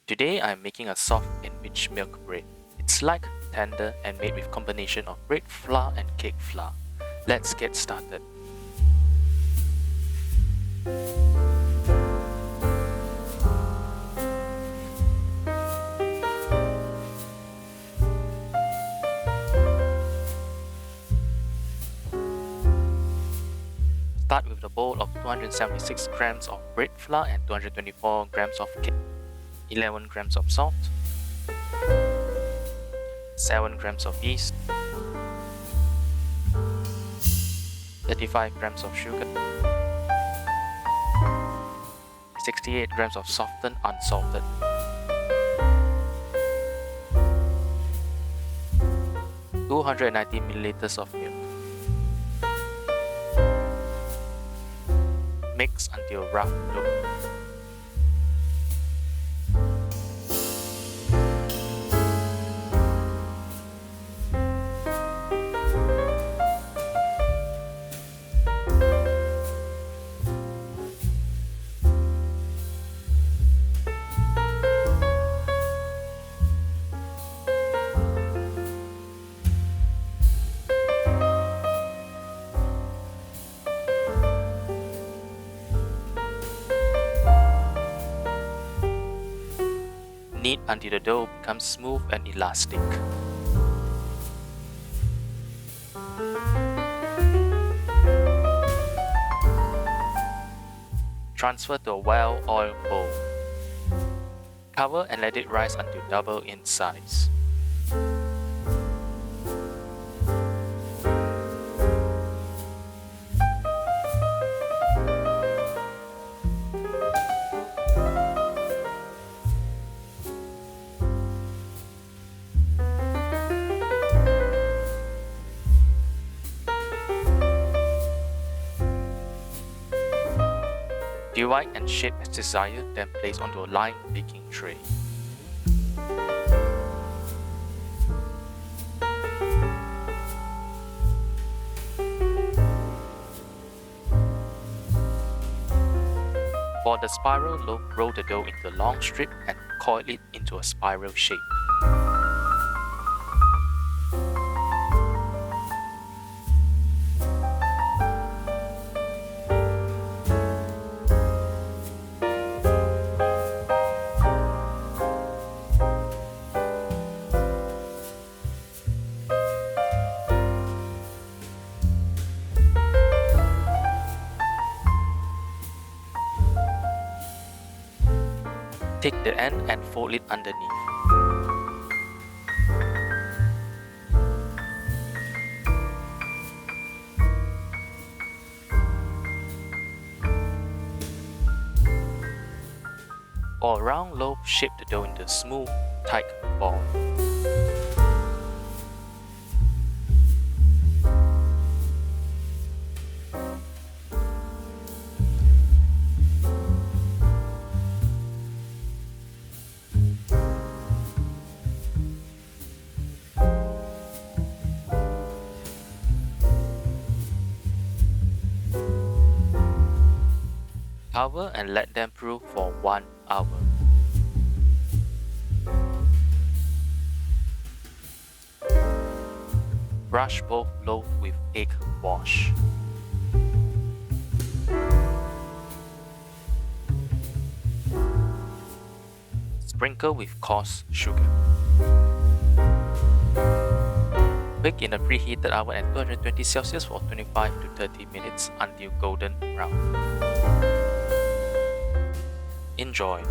Today I'm making a soft enriched milk bread. It's light, tender and made with combination of bread flour and cake flour. Let's get started. Start with a bowl of 276 grams of bread flour and 224 grams of cake, 11 grams of salt, 7 grams of yeast, 35 grams of sugar, 68 grams of softened unsalted, 290 milliliters of milk. Mix until rough dough. Knead until the dough becomes smooth and elastic. Transfer to a well-oiled bowl. Cover and let it rise until double in size. Divide and shape as desired, then place onto a lined baking tray. For the spiral loaf, roll the dough into a long strip and coil it into a spiral shape. Take the end and fold it underneath. For a round loaf, shape the dough into a smooth, tight ball. Cover and let them brew for 1 hour. Brush both loaves with egg wash. Sprinkle with coarse sugar. Bake in a preheated oven at 220 Celsius for 25 to 30 minutes until golden brown. Enjoy!